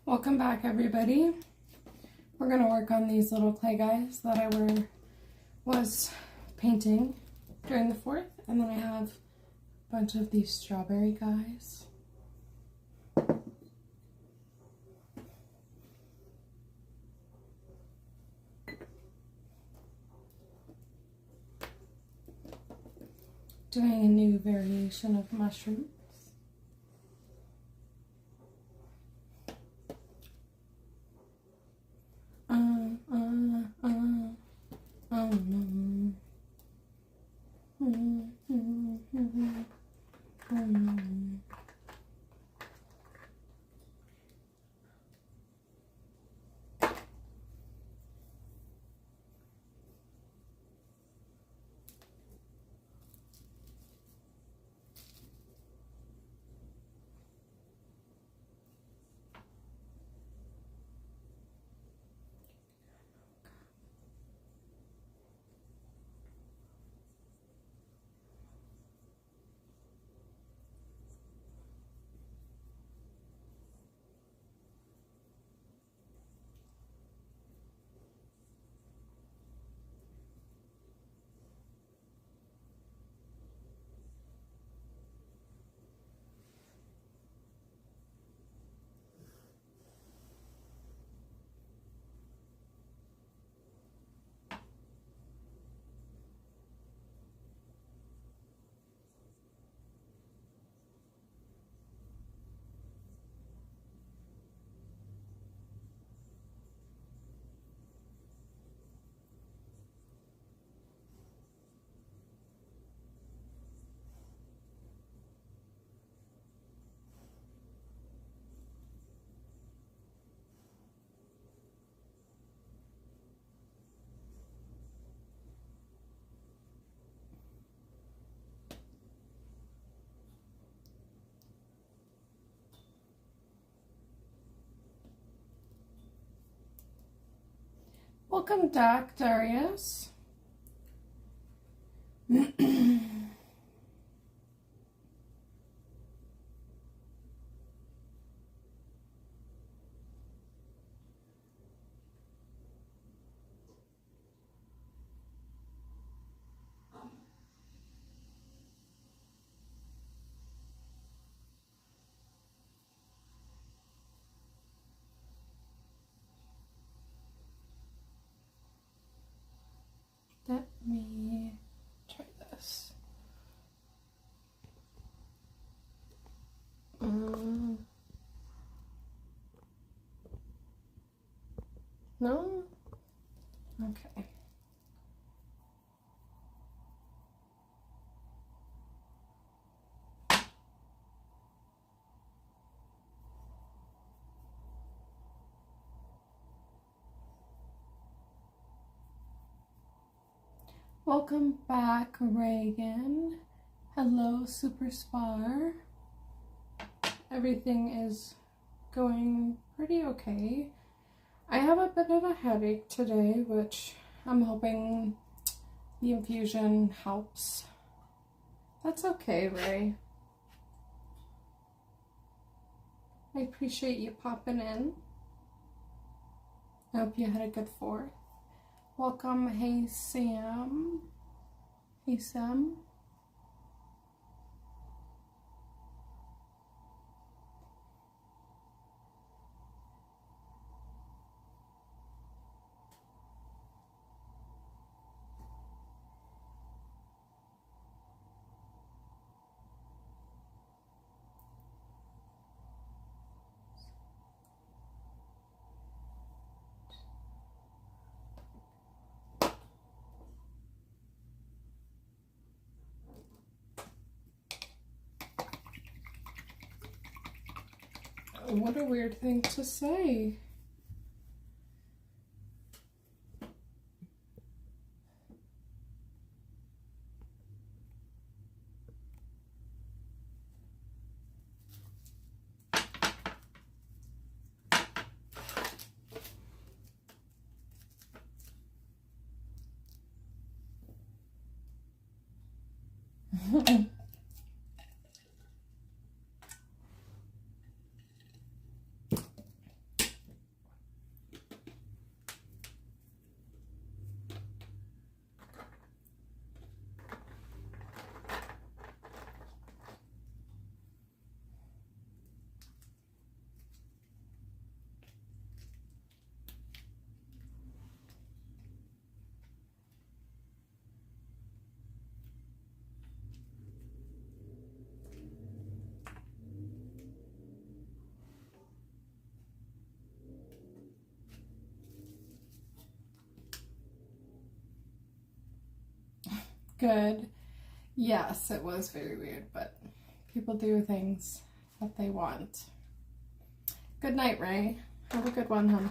Welcome back, everybody. We're going to work on these little clay guys that I was painting during the 4th, and then I have a bunch of these strawberry guys. Doing a new variation of mushrooms. Welcome back, Darius. Let me try this. No? Okay. Welcome back, Reagan. Hello, Super Spar. Everything is going pretty okay. I have a bit of a headache today, which I'm hoping the infusion helps. That's okay, Ray. I appreciate you popping in. I hope you had a good 4th. Welcome, hey Sam. Hey Sam. What a weird thing to say. Good. Yes, it was very weird, but people do things that they want. Good night, Ray. Have a good one, hon.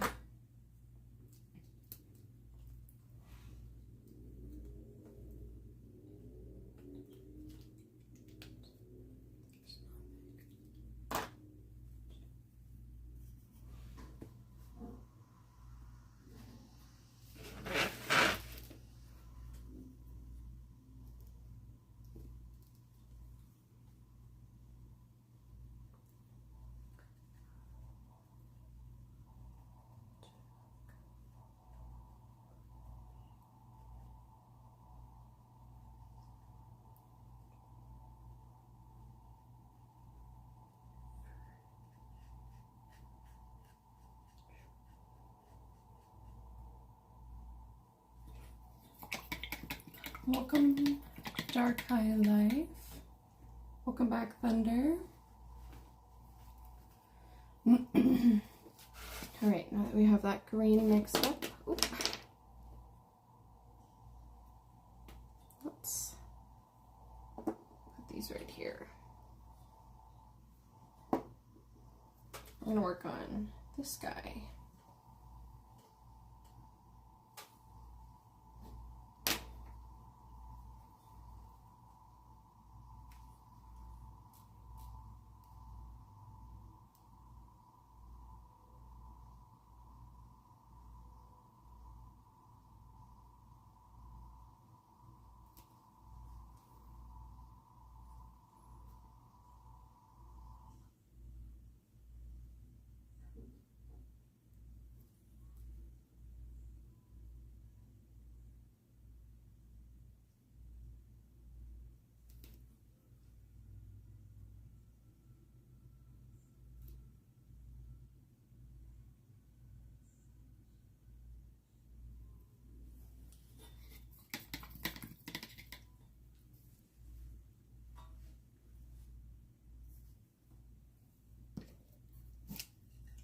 Welcome, Dark High Life. Welcome back, Thunder. Alright, now that we have that green mixed up, let's put these right here. I'm going to work on this guy.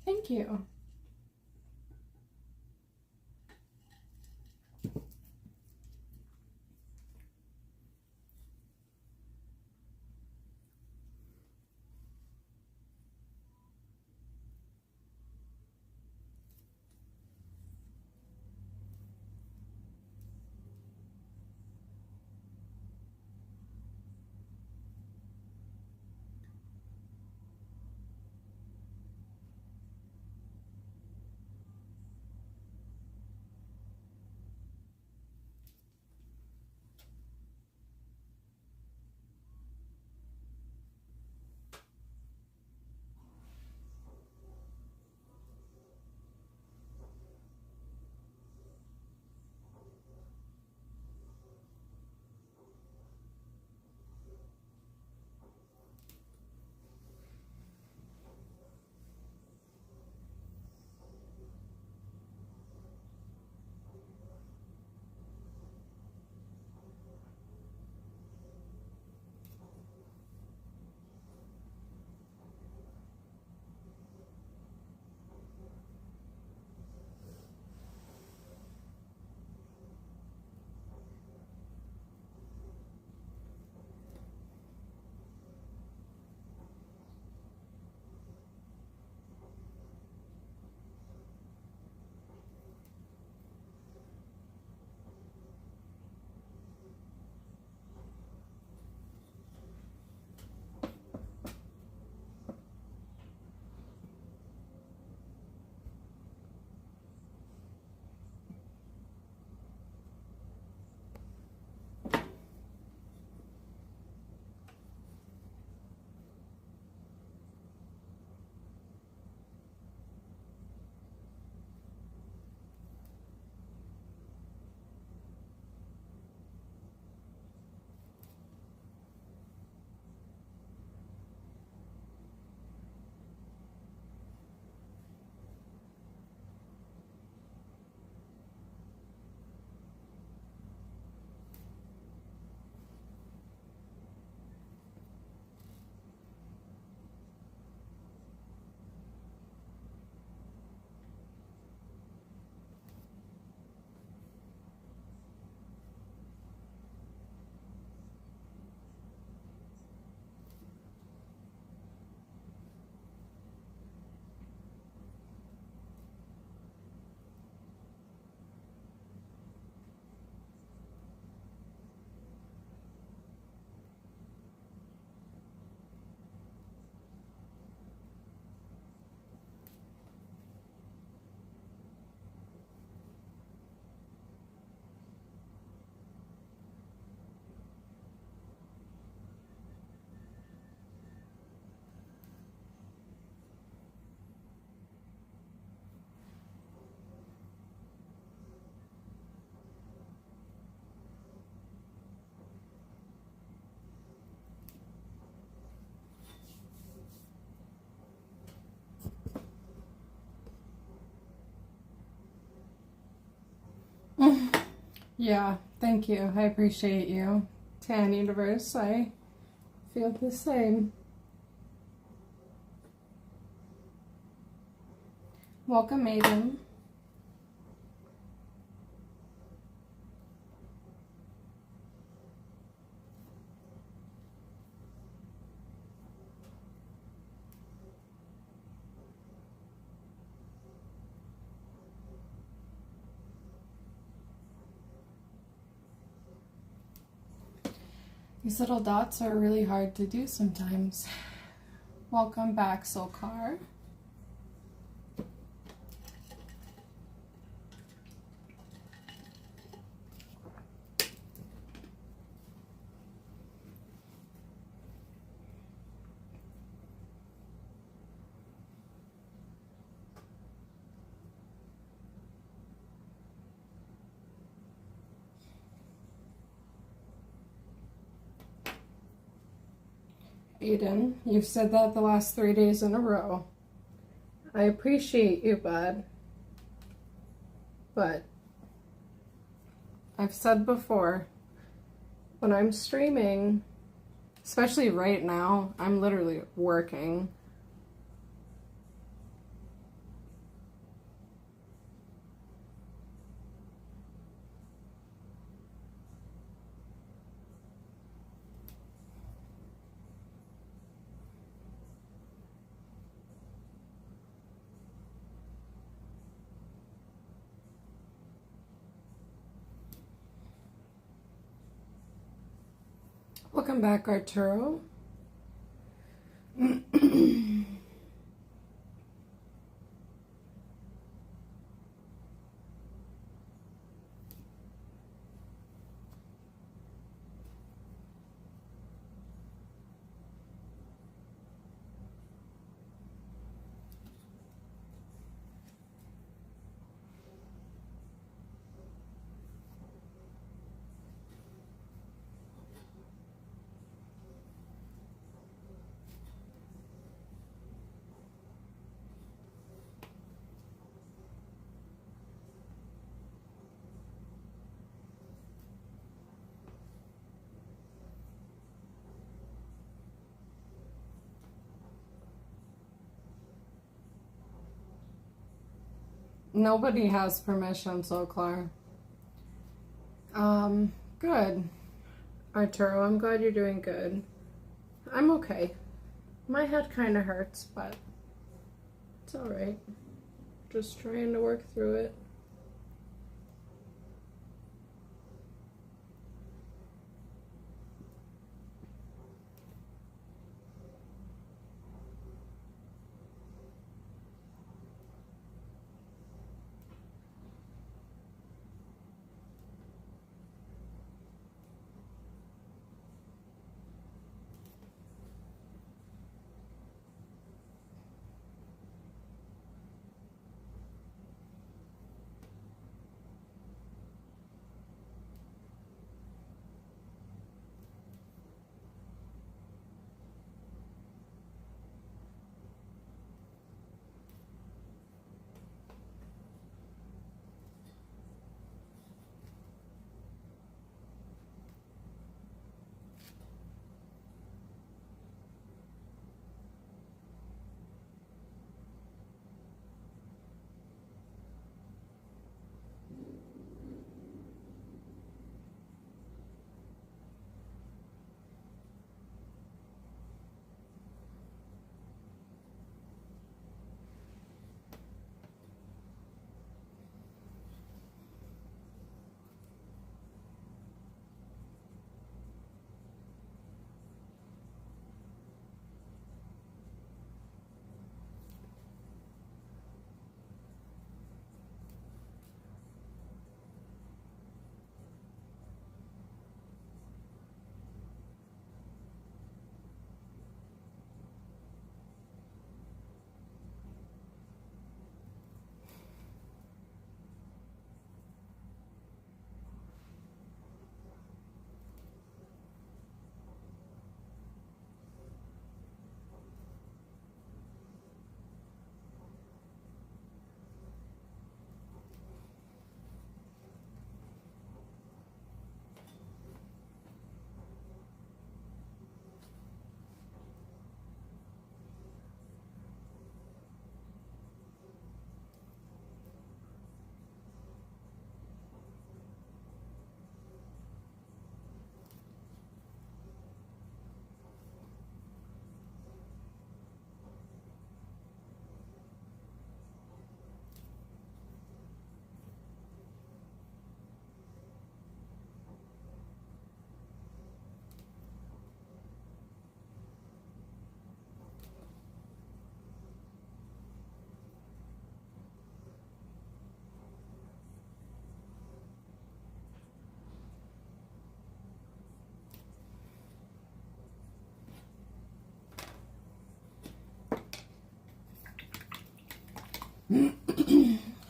Thank you. Yeah, thank you. I appreciate you. Tan Universe, I feel the same. Welcome, Aiden. These little dots are really hard to do sometimes. Welcome back, Solkar. Aiden, you've said that the last 3 days in a row. I appreciate you, bud. But I've said before, when I'm streaming, especially right now, I'm literally working. Welcome back, Arturo. Nobody has permission, so Claire. Good. Arturo, I'm glad you're doing good. I'm okay. My head kind of hurts, but it's alright. Just trying to work through it.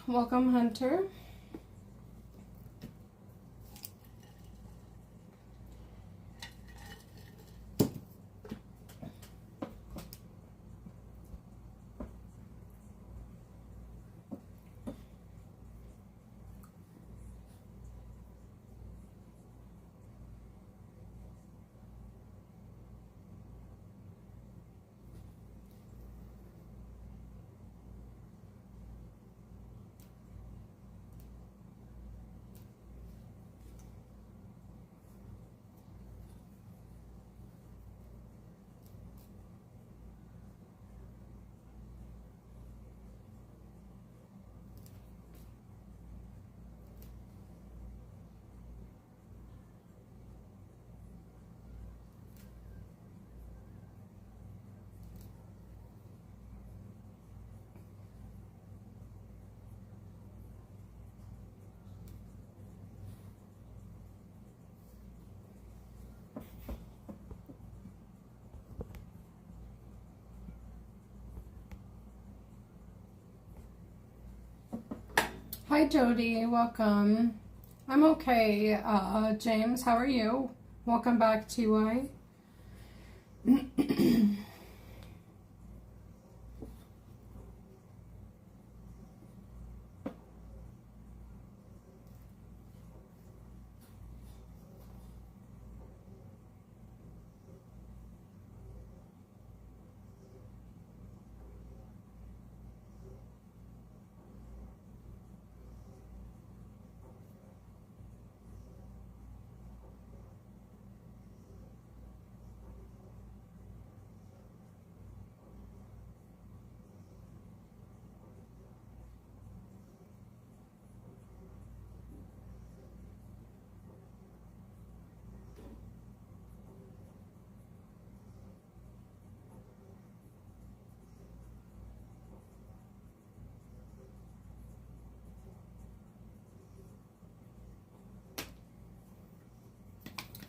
Welcome, Hunter. Hi, Jody. Welcome. I'm okay. James, how are you? Welcome back, TY.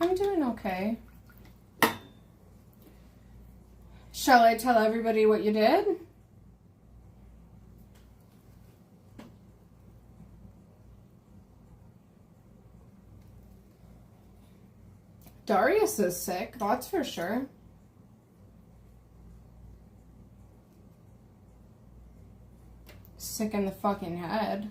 I'm doing okay. Shall I tell everybody what you did? Darius is sick, that's for sure. Sick in the fucking head.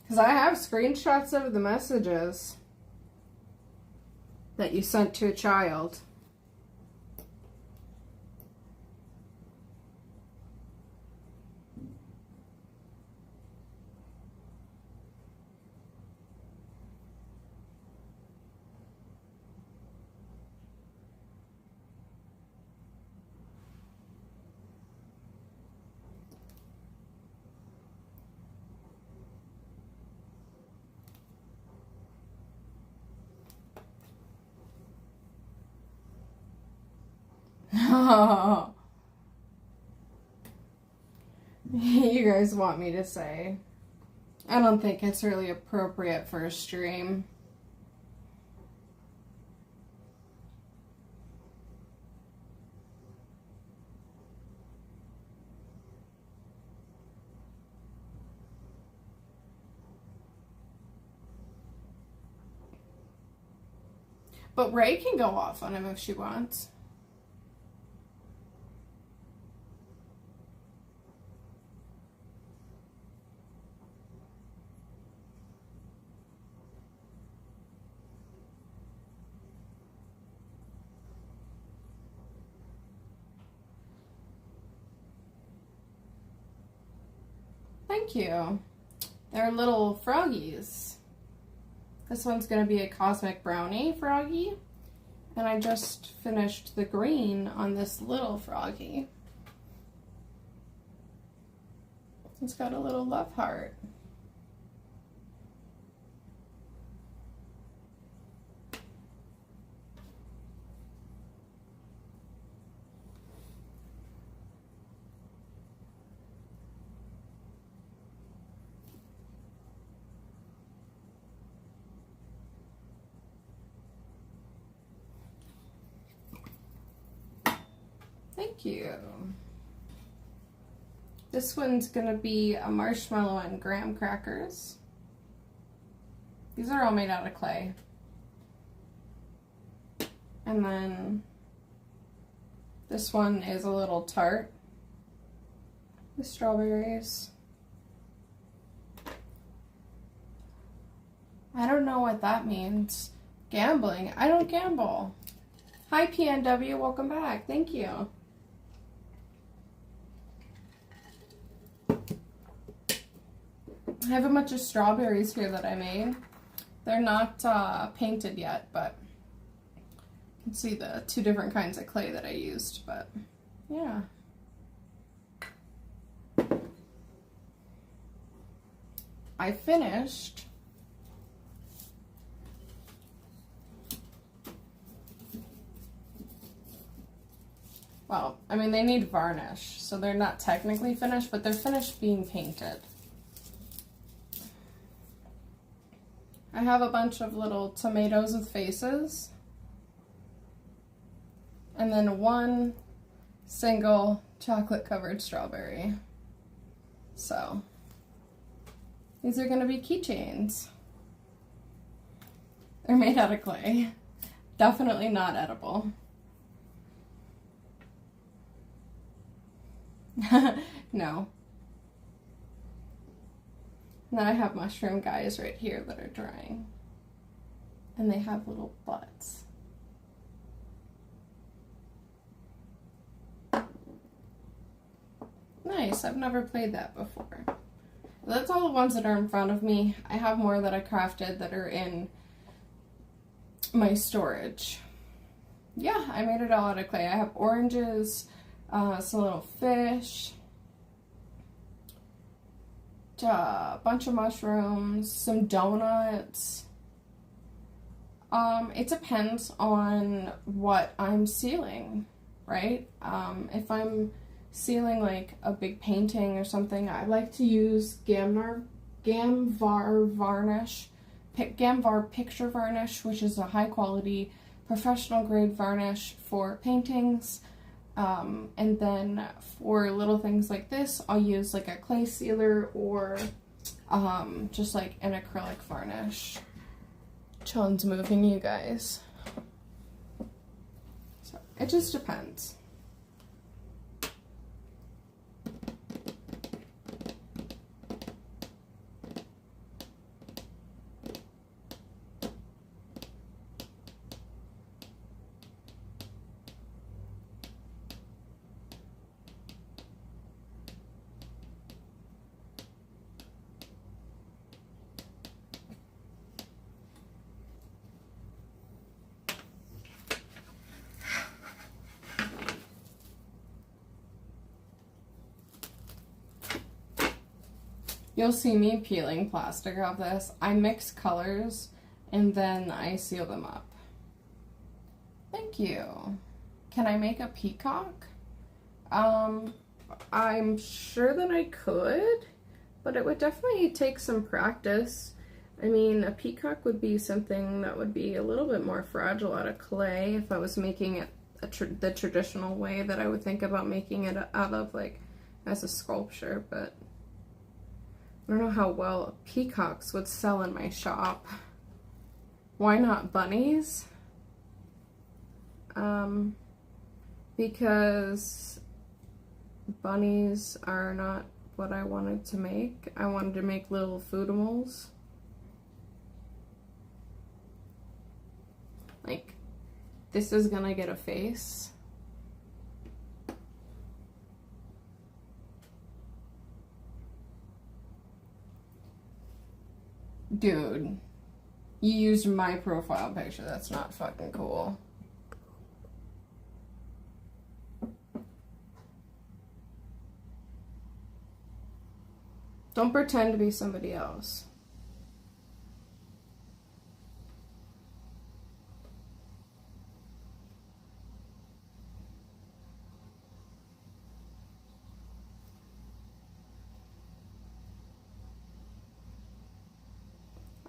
Because I have screenshots of the messages that you sent to a child. You guys want me to say. I don't think it's really appropriate for a stream. But Ray can go off on him if she wants. Thank you. They're little froggies. This one's going to be a cosmic brownie froggy. And I just finished the green on this little froggy. It's got a little love heart. Thank you. This one's gonna be a marshmallow and graham crackers. These are all made out of clay. And then this one is a little tart with strawberries. I don't know what that means. Gambling. I don't gamble. Hi PNW, welcome back. Thank you. I have a bunch of strawberries here that I made. They're not painted yet, but you can see the two different kinds of clay that I used, but yeah. I finished well, I mean, they need varnish, so they're not technically finished, but they're finished being painted. I have a bunch of little tomatoes with faces, and then one single chocolate covered strawberry. So these are going to be keychains. They're made out of clay. Definitely not edible. No. And then I have mushroom guys right here that are drying. And they have little butts. Nice, I've never played that before. That's all the ones that are in front of me. I have more that I crafted that are in my storage. Yeah, I made it all out of clay. I have oranges, some little fish, a bunch of mushrooms, some donuts. It depends on what I'm sealing, right? If I'm sealing like a big painting or something, I like to use Gamvar picture varnish, which is a high quality professional grade varnish for paintings. And then for little things like this, I'll use like a clay sealer or just like an acrylic varnish. Chon's moving, you guys. So it just depends. You'll see me peeling plastic off this. I mix colors and then I seal them up. Thank you. Can I make a peacock? I'm sure that I could, but it would definitely take some practice. I mean, a peacock would be something that would be a little bit more fragile out of clay if I was making it the traditional way that I would think about making it out of, like, as a sculpture, but I don't know how well peacocks would sell in my shop. Why not bunnies? Because bunnies are not what I wanted to make. I wanted to make little foodimals. Like, this is gonna get a face. Dude, you used my profile picture. That's not fucking cool. Don't pretend to be somebody else.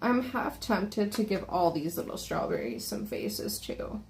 I'm half tempted to give all these little strawberries some faces too.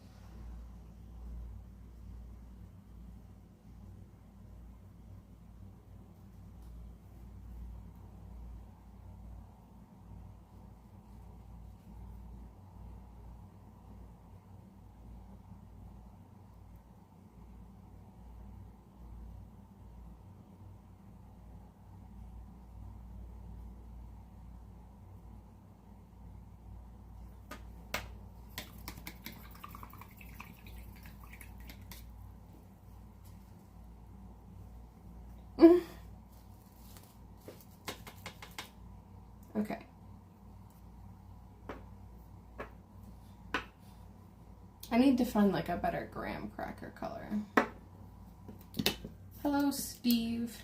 Okay. I need to find like a better graham cracker color. Hello, Steve.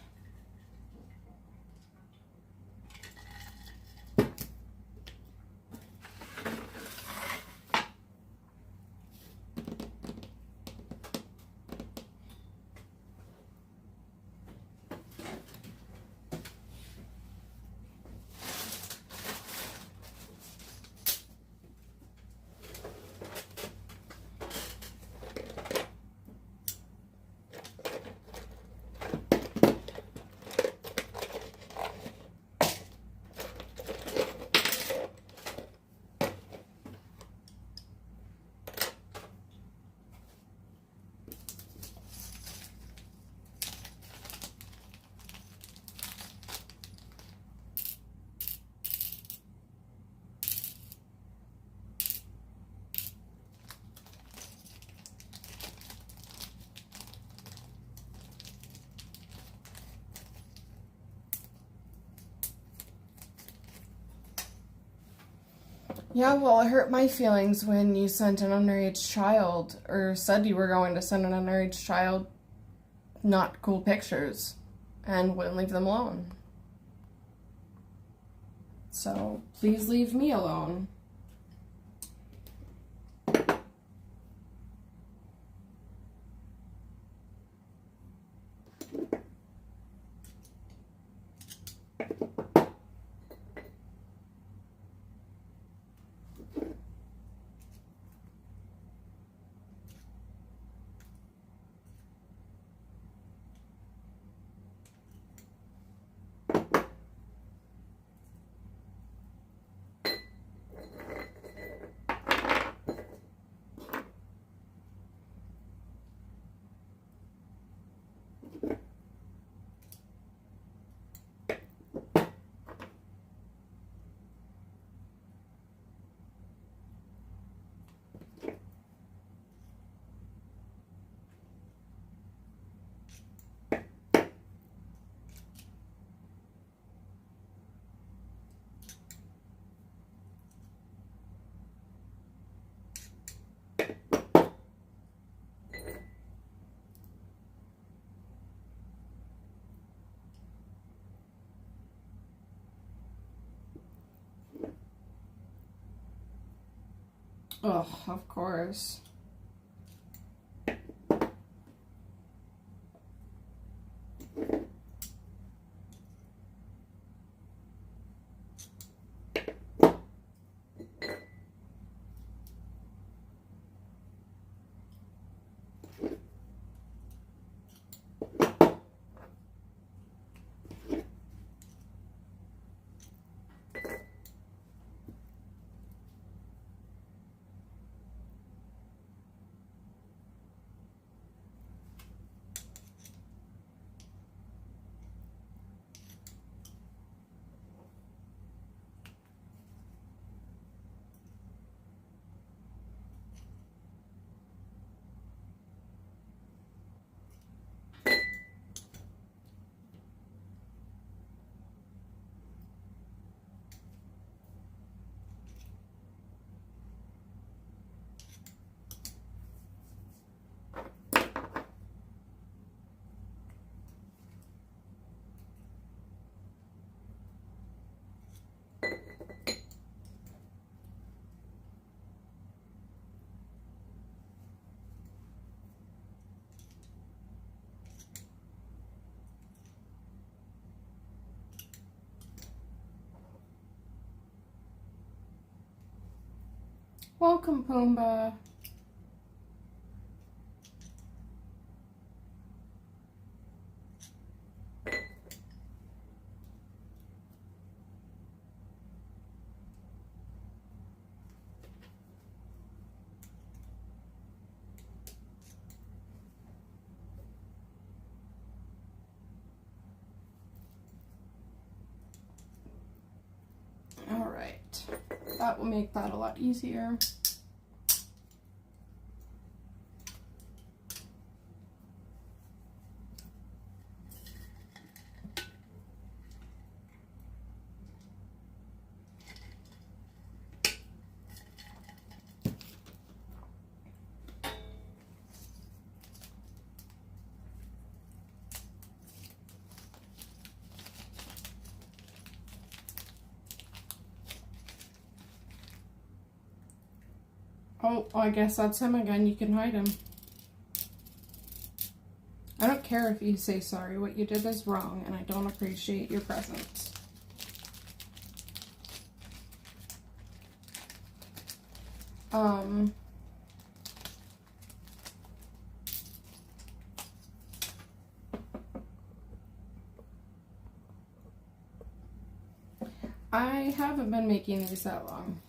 Yeah, well, it hurt my feelings when you sent an underage child, or said you were going to send an underage child not cool pictures, and wouldn't leave them alone. So, please leave me alone. Ugh, of course. Welcome, Pumbaa. All right, that will make that a lot easier. Oh, I guess that's him again. You can hide him. I don't care if you say sorry. What you did is wrong, and I don't appreciate your presence. I haven't been making these that long.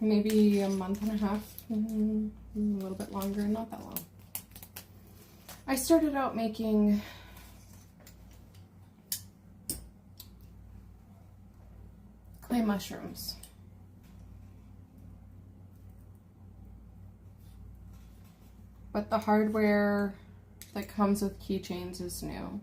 Maybe a month and a half, a little bit longer, not that long. I started out making clay mushrooms. But the hardware that comes with keychains is new.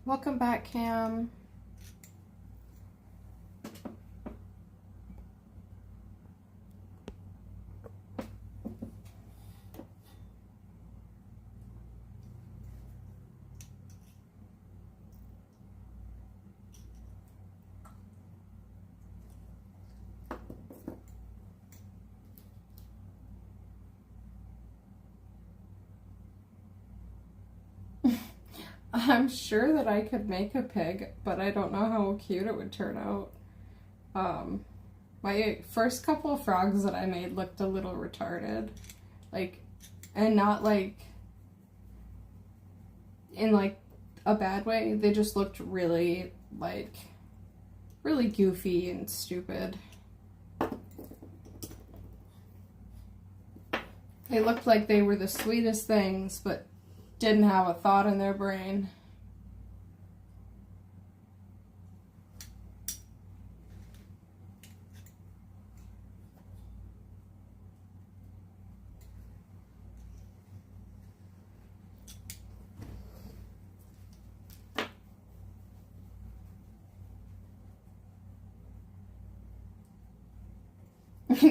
Welcome back, Cam. I'm sure that I could make a pig, but I don't know how cute it would turn out. My first couple of frogs that I made looked a little retarded. Like, and not like in like a bad way. They just looked really like really goofy and stupid. They looked like they were the sweetest things, but didn't have a thought in their brain.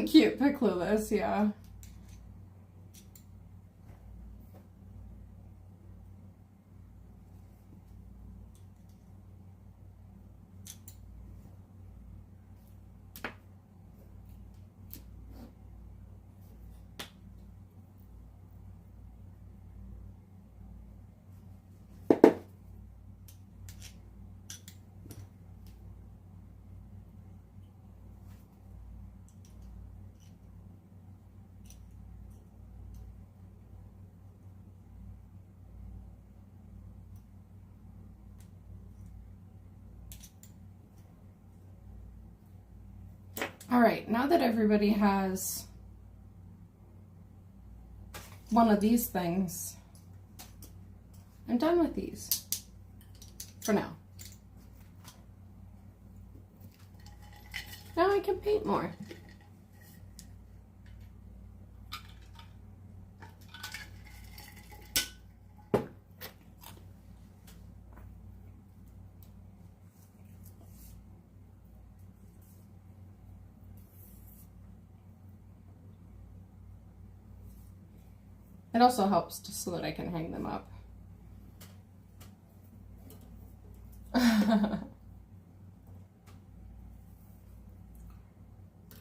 Cute but clueless, yeah. All right, now that everybody has one of these things, I'm done with these for now. Now I can paint more. It also helps just so that I can hang them up.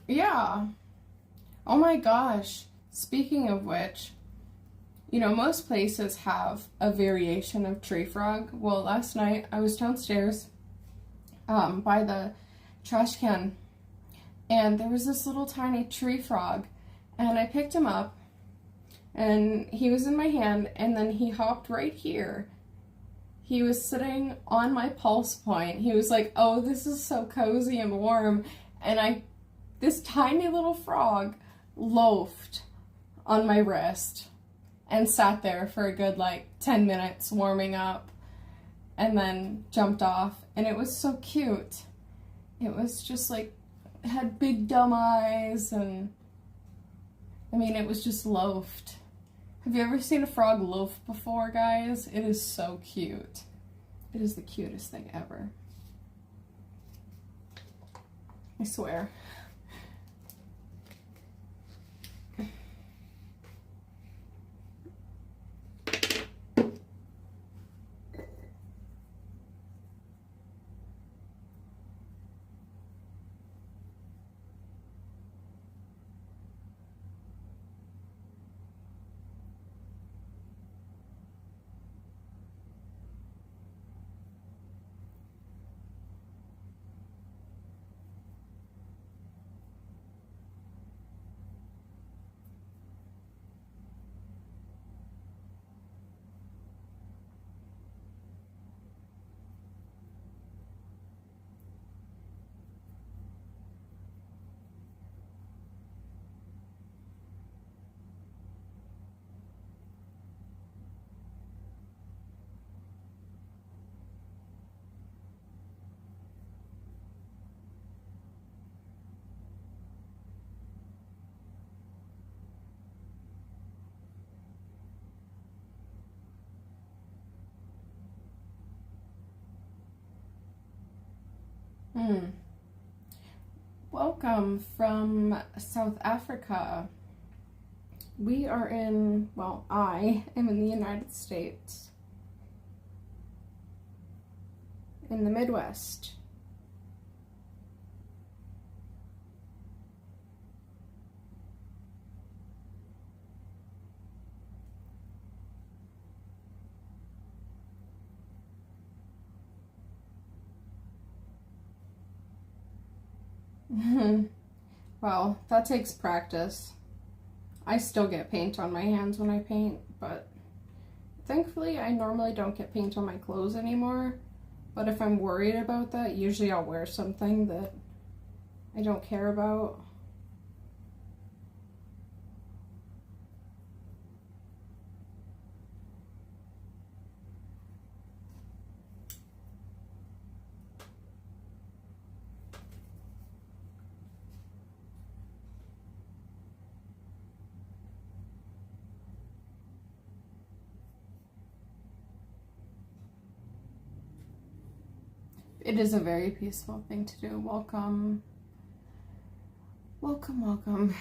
Yeah. Oh my gosh. Speaking of which, you know, most places have a variation of tree frog. Well, last night I was downstairs by the trash can, and there was this little tiny tree frog, and I picked him up, and he was in my hand, and then he hopped right here. He was sitting on my pulse point. He was like, oh, this is so cozy and warm, and this tiny little frog loafed on my wrist and sat there for a good 10 minutes warming up and then jumped off, and it was so cute. It was just had big dumb eyes, and I mean, it was just loafed. Have you ever seen a frog loaf before, guys? It is so cute. It is the cutest thing ever. I swear. Welcome from South Africa. We are I am in the United States, in the Midwest. Well, that takes practice. I still get paint on my hands when I paint, but thankfully I normally don't get paint on my clothes anymore. But if I'm worried about that, usually I'll wear something that I don't care about. It is a very peaceful thing to do. Welcome. Welcome, welcome.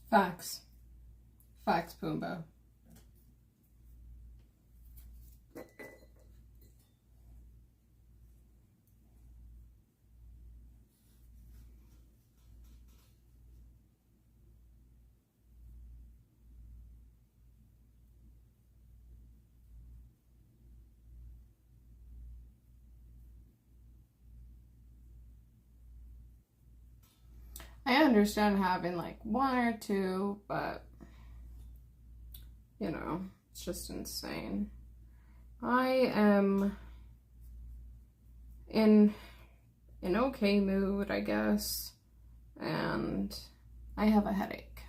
Facts. Facts, Pumbaa. I understand having like one or two, but you know, it's just insane. I am in an okay mood, I guess, and I have a headache.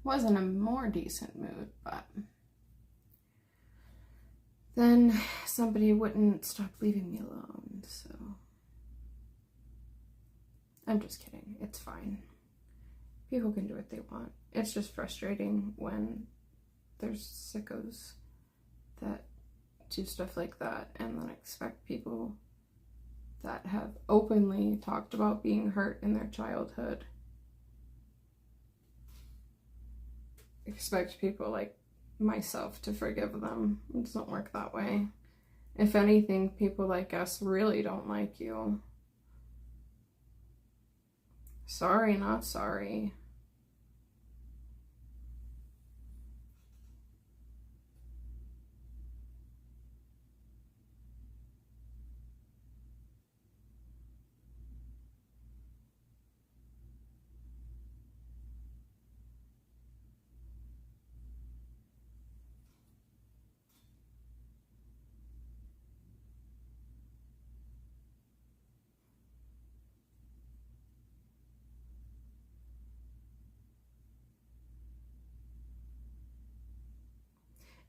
Was in a more decent mood, but then somebody wouldn't stop leaving me alone, so I'm just kidding. It's fine. People can do what they want. It's just frustrating when there's sickos that do stuff like that and then expect people that have openly talked about being hurt in their childhood, expect people like myself to forgive them. It doesn't work that way. If anything, people like us really don't like you. Sorry, not sorry.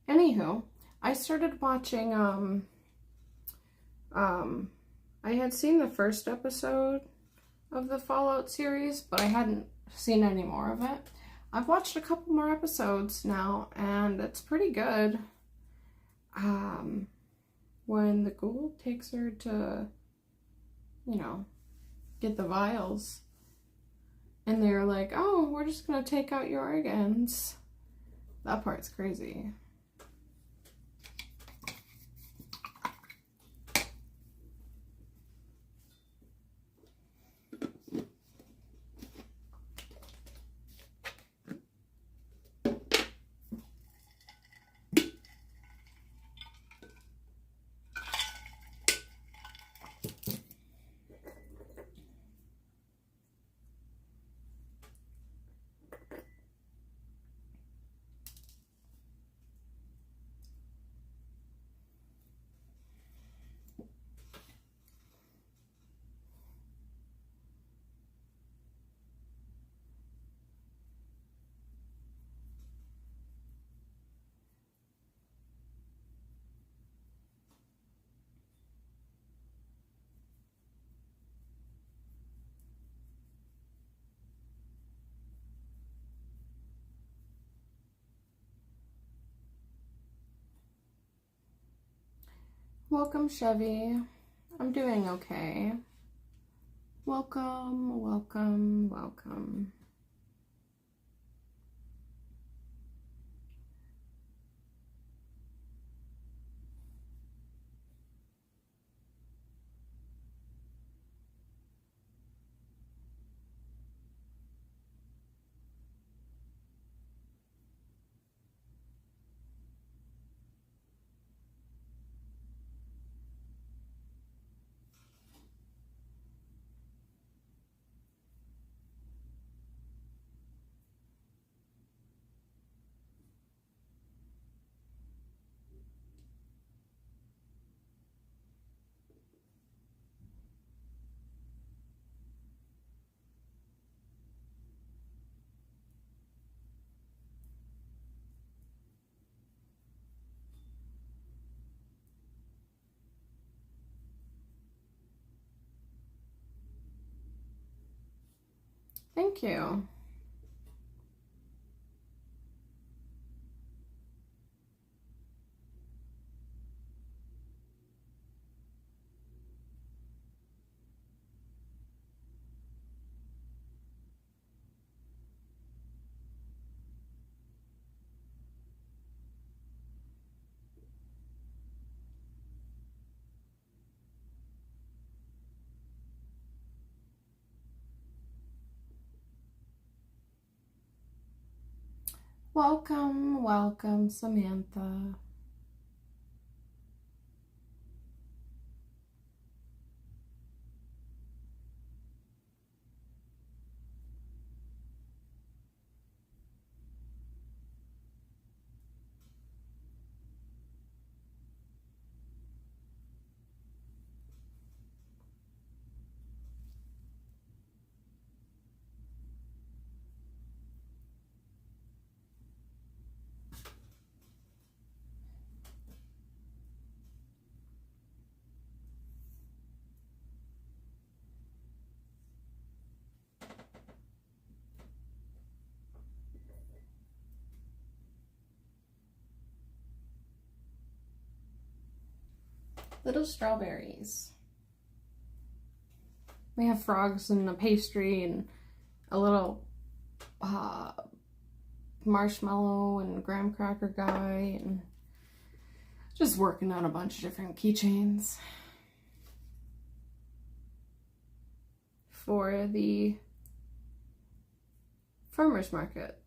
Anywho, I started watching, I had seen the first episode of the Fallout series, but I hadn't seen any more of it. I've watched a couple more episodes now, and it's pretty good. When the ghoul takes her to, you know, get the vials, and they're like, oh, we're just gonna take out your organs. That part's crazy. Welcome, Chevy. I'm doing okay. Welcome, welcome, welcome. Thank you. Welcome, welcome, Samantha. Little strawberries. We have frogs and a pastry and a little marshmallow and graham cracker guy, and just working on a bunch of different keychains for the farmer's market.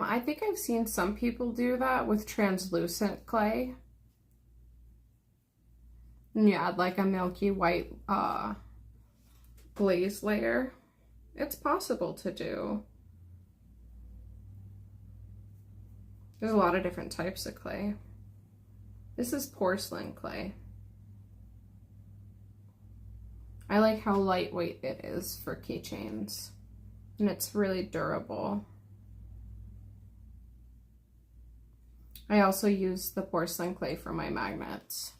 I think I've seen some people do that with translucent clay. And you add like a milky white glaze layer. It's possible to do. There's a lot of different types of clay. This is porcelain clay. I like how lightweight it is for keychains, and it's really durable. I also use the porcelain clay for my magnets.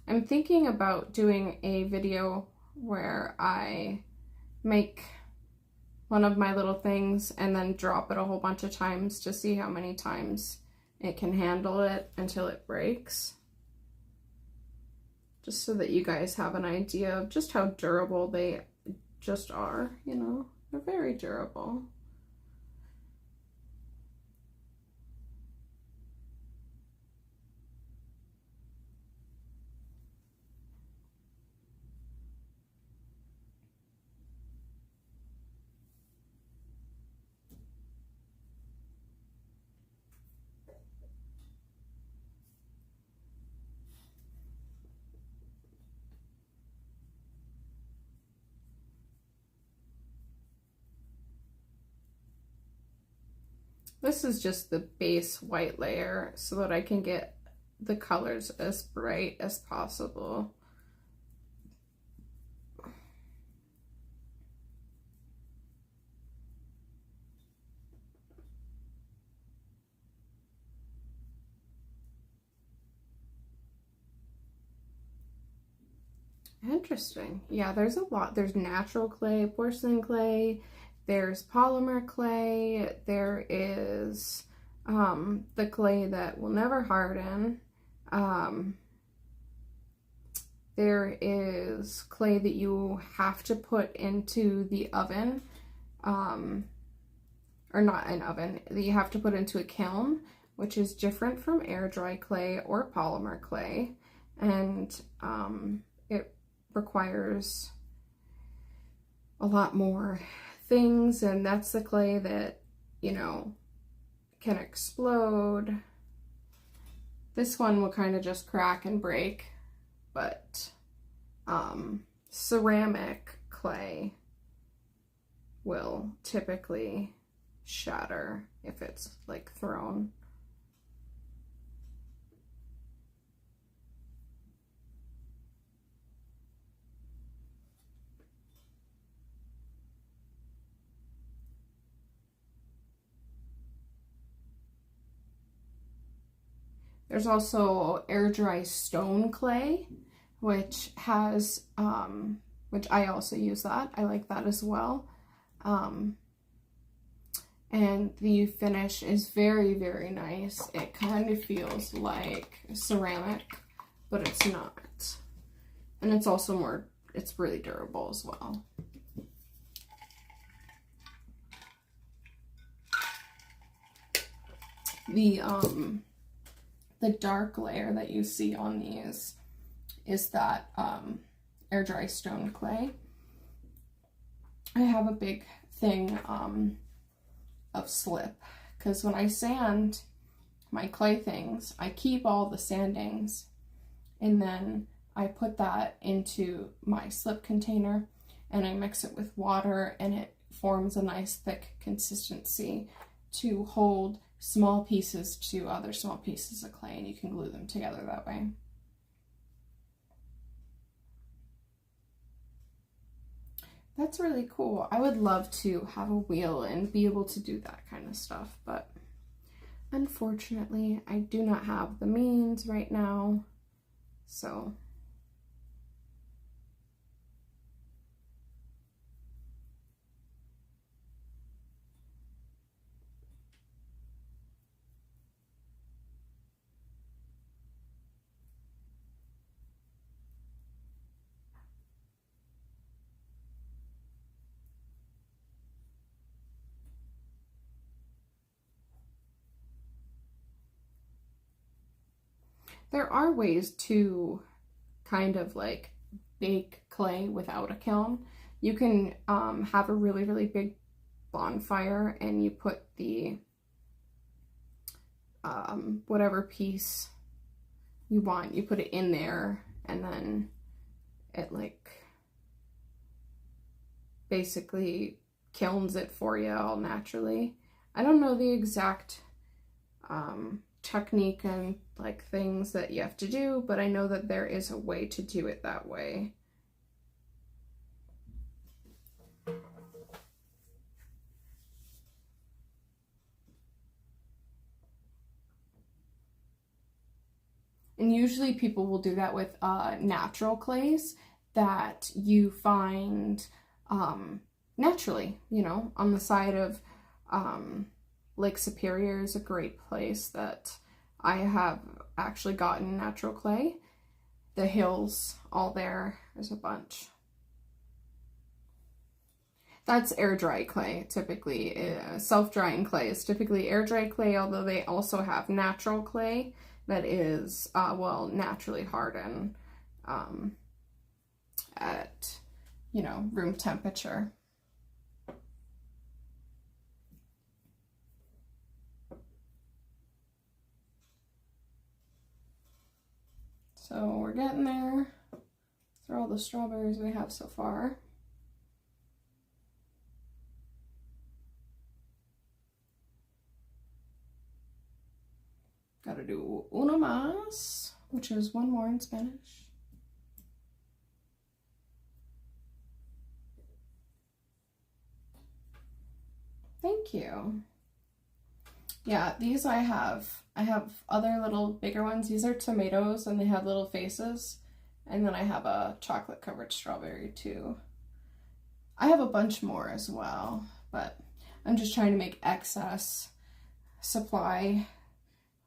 I'm thinking about doing a video where I make one of my little things and then drop it a whole bunch of times to see how many times it can handle it until it breaks. Just so that you guys have an idea of just how durable they just are, you know? They're very durable. This is just the base white layer so that I can get the colors as bright as possible. Interesting. Yeah, there's a lot. There's natural clay, porcelain clay, there's polymer clay, there is the clay that will never harden. There is clay that you have to put into the oven, or not an oven, that you have to put into a kiln, which is different from air dry clay or polymer clay. And it requires a lot more things, and that's the clay that, you know, can explode. This one will kind of just crack and break, but ceramic clay will typically shatter if it's like thrown. There's also air dry stone clay, which has, which I also use that. I like that as well. and the finish is very, very nice. It kind of feels like ceramic, but it's not. And it's also more, it's really durable as well. The dark layer that you see on these is that air dry stone clay. I have a big thing of slip, because when I sand my clay things, I keep all the sandings and then I put that into my slip container and I mix it with water, and it forms a nice thick consistency to hold small pieces to other small pieces of clay, and you can glue them together that way. That's really cool. I would love to have a wheel and be able to do that kind of stuff, but unfortunately I do not have the means right now, so there are ways to kind of like bake clay without a kiln. You can have a really, really big bonfire and you put the whatever piece you want, you put it in there, and then it like basically kilns it for you all naturally. I don't know the exact technique and like things that you have to do, but I know that there is a way to do it that way. And usually people will do that with natural clays that you find naturally, you know, on the side of Lake Superior is a great place that I have actually gotten natural clay. The hills all there's a bunch. That's air dry clay typically. Self-drying clay is typically air dry clay, although they also have natural clay that is, well, naturally hardened at, you know, room temperature. So we're getting there through all the strawberries we have so far. Gotta do uno más, which is one more in Spanish. Thank you. Yeah, these I have other little bigger ones. These are tomatoes and they have little faces. And then I have a chocolate covered strawberry too. I have a bunch more as well, but I'm just trying to make excess supply.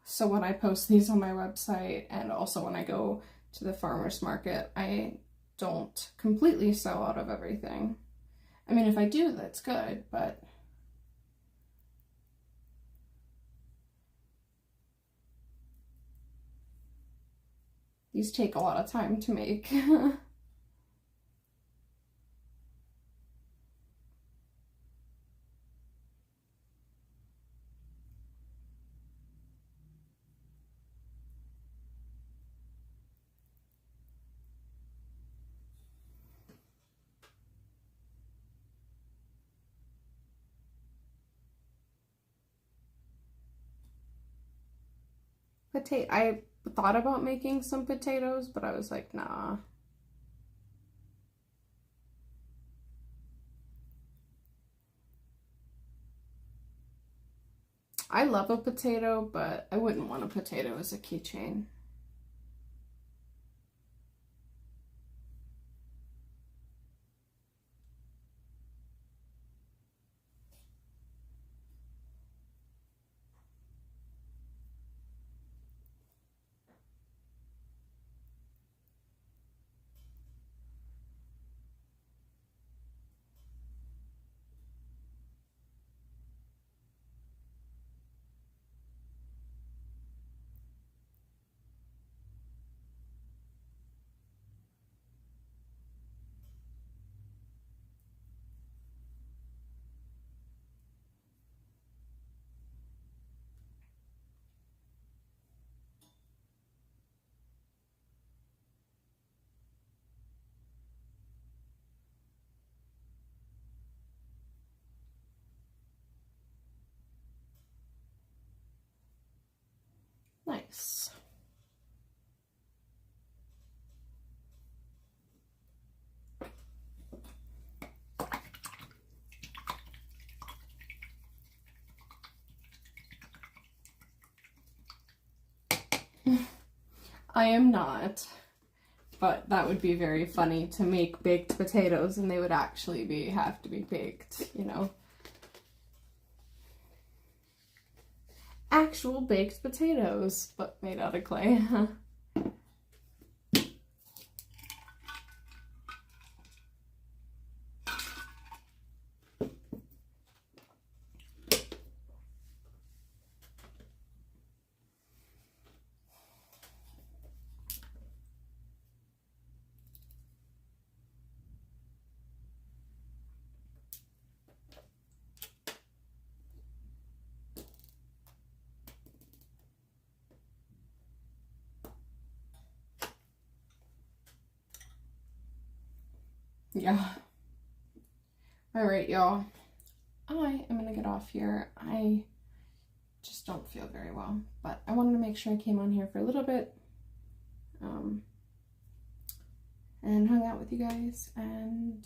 So when I post these on my website and also when I go to the farmer's market, I don't completely sell out of everything. I mean, if I do, that's good, but these take a lot of time to make. I thought about making some potatoes, but I was like, nah. I love a potato, but I wouldn't want a potato as a keychain. nice. I am not, but that would be very funny to make baked potatoes and they would actually have to be baked, you know. Actual baked potatoes, but made out of clay. Yeah. Alright, y'all. I am gonna get off here. I just don't feel very well, but I wanted to make sure I came on here for a little bit and hung out with you guys, and